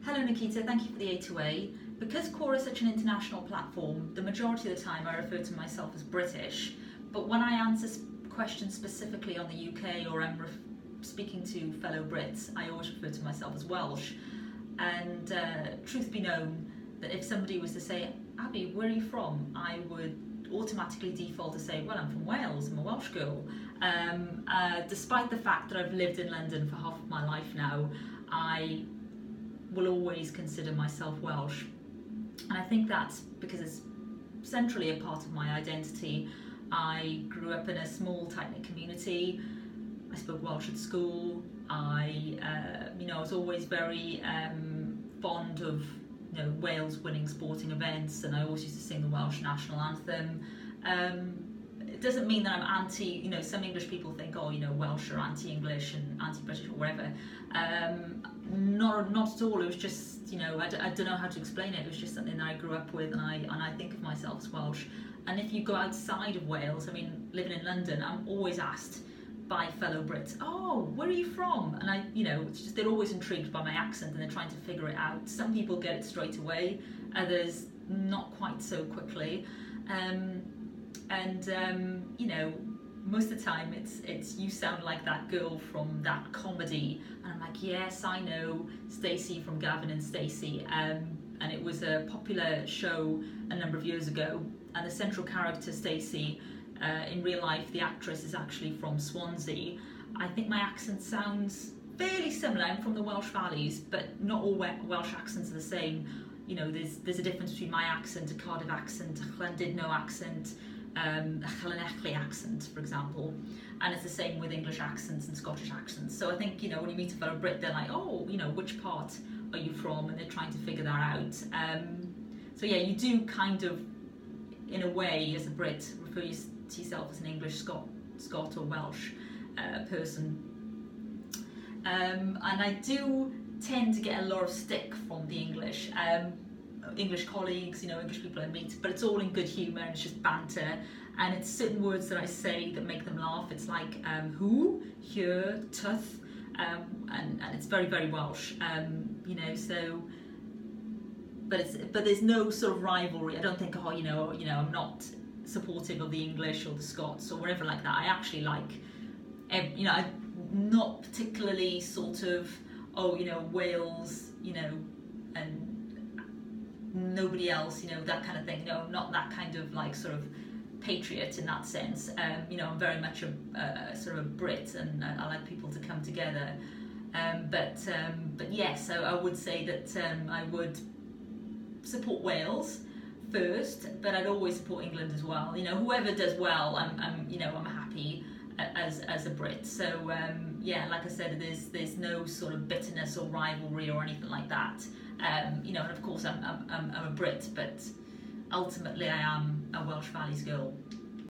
Hello Nikita, thank you for the A2A. Because Core is such an international platform, the majority of the time I refer to myself as British, but when I answer questions specifically on the UK or I'm speaking to fellow Brits, I always refer to myself as Welsh. And truth be known, that if somebody was to say, Abby, where are you from? I would automatically default to say, well, I'm from Wales, I'm a Welsh girl. Despite the fact that I've lived in London for half of my life now, I will always consider myself Welsh. And I think that's because it's centrally a part of my identity. I grew up in a small, tight-knit community. I spoke Welsh at school. I was always very fond of Wales winning sporting events, and I always used to sing the Welsh national anthem. It doesn't mean that I'm anti, some English people think, Welsh are anti-English and anti-British or whatever. Not at all. It was just, I don't know how to explain it. It was just something that I grew up with, and I think of myself as Welsh. And if you go outside of Wales, living in London, I'm always asked by fellow Brits, oh, where are you from? And it's just they're always intrigued by my accent and they're trying to figure it out. Some people get it straight away, others not quite so quickly. Most of the time it's you sound like that girl from that comedy, and I'm like, yes, I know Stacey from Gavin and Stacey, and it was a popular show a number of years ago, and the central character Stacey, in real life the actress is actually from Swansea. I think my accent sounds fairly similar. I'm from the Welsh Valleys, but not all Welsh accents are the same. There's a difference between my accent, a Cardiff accent, a Llandudno accent, a Llanelli accent, for example, and it's the same with English accents and Scottish accents. So I think when you meet a fellow Brit, they're like, oh, which part are you from, and they're trying to figure that out. So yeah, you do kind of, in a way, as a Brit, refer to yourself as an English Scot or Welsh person, and I do tend to get a lot of stick from the English colleagues, English people I meet, but it's all in good humour and it's just banter, and it's certain words that I say that make them laugh. It's like who, here, tuth, and it's very, very Welsh, so but there's no sort of rivalry. I don't think, I'm not supportive of the English or the Scots or whatever like that. I actually like, I'm not particularly sort of, Wales, and nobody else, that kind of thing. No, I'm not that kind of like sort of patriot in that sense. I'm very much a sort of a Brit, and I like people to come together. But yes, I would say that I would support Wales first, but I'd always support England as well. Whoever does well, I'm happy as a Brit. So like I said, there's no sort of bitterness or rivalry or anything like that. And of course I'm a Brit, but ultimately I am a Welsh Valleys girl.